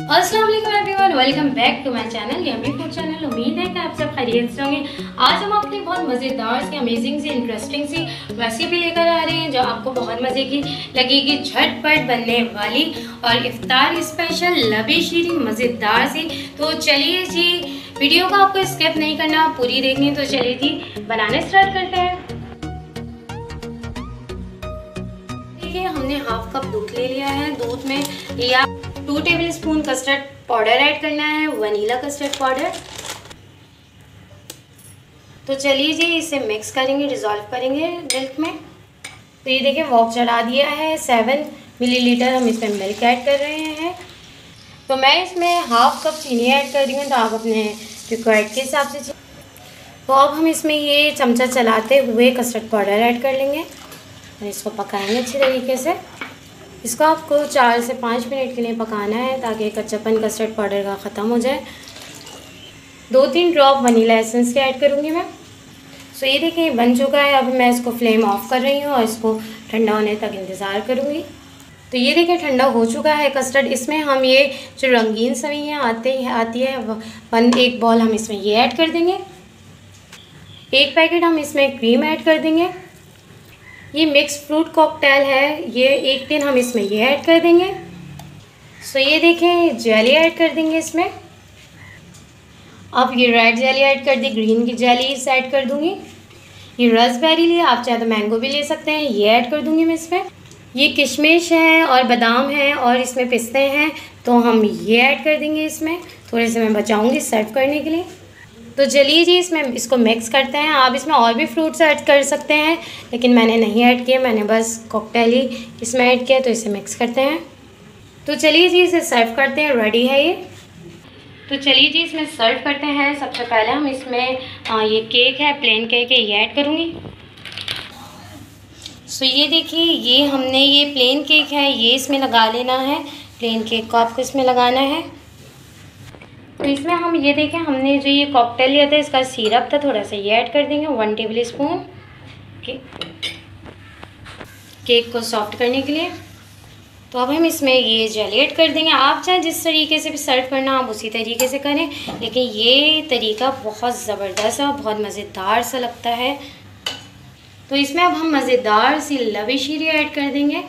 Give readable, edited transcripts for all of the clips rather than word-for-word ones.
अस्सलाम वालेकुम everyone, welcome back to my channel yummy food channel. उम्मीद है कि आप सब खैरियत से होंगे। आज हम आपके लिए बहुत मज़ेदार सी, अमेजिंग सी, इंटरेस्टिंग सी रेसिपी लेकर आ रहे हैं जो आपको बहुत मज़े की लगेगी, झटपट बनने वाली और इफ्तार स्पेशल लबी शीरी मज़ेदार सी। तो चलिए जी, वीडियो को आपको स्किप नहीं करना, पूरी देखनी। तो चलिए जी, बनाने स्टार्ट करते हैं। देखिए, हमने हाफ कप दूध ले लिया है। दूध में या 2 टेबलस्पून कस्टर्ड पाउडर ऐड करना है, वनीला कस्टर्ड पाउडर। तो चलिए जी, इसे मिक्स करेंगे, डिज़ोल्व करेंगे मिल्क में। तो ये देखिए, वॉक चढ़ा दिया है। 7 मिलीलीटर हम इसमें मिल्क ऐड कर रहे हैं। तो मैं इसमें हाफ कप चीनी ऐड कर रही हूँ, तो आप अपने रिक्वायर्ड के हिसाब से। तो अब हम इसमें ये चमचा चलाते हुए कस्टर्ड पाउडर ऐड कर लेंगे और इसको पकाएंगे अच्छी तरीके से। इसको आपको 4 से 5 मिनट के लिए पकाना है ताकि कच्चापन कस्टर्ड पाउडर का ख़त्म हो जाए। 2-3 ड्रॉप वनीला एसेंस के ऐड करूँगी मैं। सो ये देखिए, बन चुका है। अब मैं इसको फ्लेम ऑफ कर रही हूँ और इसको ठंडा होने तक इंतज़ार करूँगी। तो ये देखिए, ठंडा हो चुका है कस्टर्ड। इसमें हम ये जो रंगीन सवैयाँ आती है, 1 बॉल हम इसमें ये ऐड कर देंगे। 1 पैकेट हम इसमें क्रीम ऐड कर देंगे। ये मिक्स फ्रूट कॉकटेल है, ये 1 टिन हम इसमें ये ऐड कर देंगे। सो ये देखें, जेली ऐड कर देंगे इसमें। अब ये रेड जेली ऐड कर दी, ग्रीन की जेली ऐड कर दूंगी। ये रसबेरी लिए, आप चाहे तो मैंगो भी ले सकते हैं, ये ऐड कर दूंगी मैं इसमें। ये किशमिश है और बादाम है और इसमें पिस्ते हैं, तो हम ये ऐड कर देंगे इसमें। थोड़े से मैं बचाऊँगी सर्व करने के लिए। तो चलिए जी, इसमें इसको मिक्स करते हैं। आप इसमें और भी फ्रूट्स ऐड कर सकते हैं, लेकिन मैंने नहीं ऐड किया, मैंने बस कॉकटेल ही इसमें ऐड किया। तो इसे मिक्स करते हैं। तो चलिए जी, इसे सर्व करते हैं। रेडी है ये। तो चलिए जी, इसमें सर्व करते हैं। सबसे पहले हम इसमें ये केक है, प्लेन केक है, ये ऐड करूँगी। सो ये देखिए, ये हमने ये प्लेन केक है, ये इसमें लगा लेना है। प्लेन केक को आपको इसमें लगाना है। तो इसमें हम ये देखें, हमने जो ये कॉकटेल लिया था, इसका सिरप था, थोड़ा सा ये ऐड कर देंगे, 1 टेबलस्पून केक को सॉफ्ट करने के लिए। तो अब हम इसमें ये जेली ऐड कर देंगे। आप चाहे जिस तरीके से भी सर्व करना आप उसी तरीके से करें, लेकिन ये तरीका बहुत ज़बरदस्त और बहुत मज़ेदार सा लगता है। तो इसमें अब हम मज़ेदार सी लबी शीरी ऐड कर देंगे।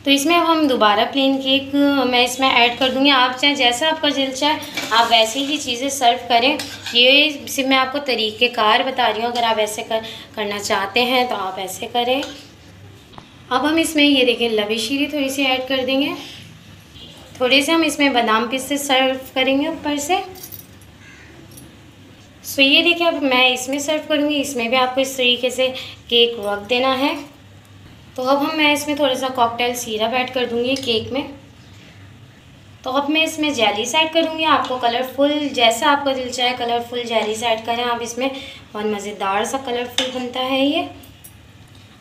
तो इसमें अब हम दोबारा प्लेन केक मैं इसमें ऐड कर दूँगी। आप चाहे जैसा आपका दिल चाहे आप वैसे ही चीज़ें सर्व करें। ये सिर्फ मैं आपको तरीक़ेकार बता रही हूँ, अगर आप ऐसे करना चाहते हैं तो आप ऐसे करें। अब हम इसमें ये देखें, लबी शीरी थोड़ी सी ऐड कर देंगे। थोड़े से हम इसमें बादाम पिस्ते सर्व करेंगे ऊपर से। सो ये देखिए, अब मैं इसमें सर्व करूँगी। इसमें भी आपको इस तरीके से केक रख देना है। तो अब मैं इसमें थोड़ा सा कॉकटेल सिरप ऐड कर दूँगी केक में। तो अब मैं इसमें जेलीस ऐड करूँगी। आपको कलरफुल, जैसा आपका दिल चाहे कलरफुल जेलीस ऐड करें आप इसमें, और मज़ेदार सा कलरफुल बनता है ये।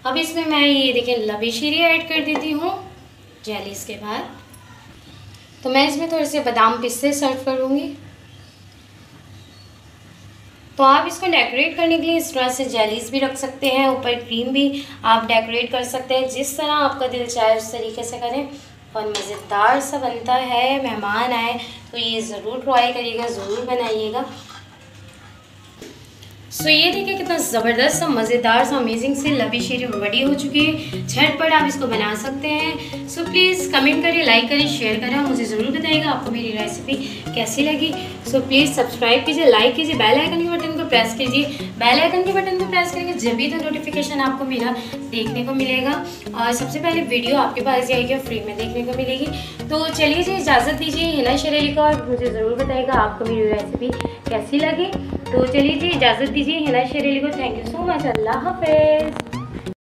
अब इसमें मैं ये देखिए लबी शीरी ऐड कर देती हूँ जेलीस के बाद। तो मैं इसमें थोड़े से बादाम पिस्ते सर्व करूँगी। तो आप इसको डेकोरेट करने के लिए इस तरह से जेलीस भी रख सकते हैं, ऊपर क्रीम भी आप डेकोरेट कर सकते हैं। जिस तरह आपका दिल चाहे उस तरीके से करें, और मज़ेदार सा बनता है। मेहमान आए तो ये ज़रूर ट्राई करिएगा, ज़रूर बनाइएगा। सो ये देखिए, कितना ज़बरदस्त सा, मज़ेदार सा, अमेजिंग सी लबी शीरी रेडी हो चुकी है। झटपट आप इसको बना सकते हैं। सो प्लीज़ कमेंट करिए, लाइक करिए, शेयर करें, मुझे ज़रूर बताइएगा आपको मेरी रेसिपी कैसी लगी। सो प्लीज़ सब्सक्राइब कीजिए, लाइक कीजिए, बेल आइकन के बटन को प्रेस कीजिए। बेल आइकन के बटन को प्रेस करेंगे जब भी तो नोटिफिकेशन आपको मेरा देखने को मिलेगा, और सबसे पहले वीडियो आपके पास जाएगी और फ्री में देखने को मिलेगी। तो चलिए जी, इजाज़त दीजिए हिना शरेली को, और मुझे ज़रूर बताइएगा आपको मेरी रेसिपी कैसी लगी। तो चलिए जी, इजाज़त दीजिए हिना शरेली को। Thank you so much. अल्लाह हाफ़िज़।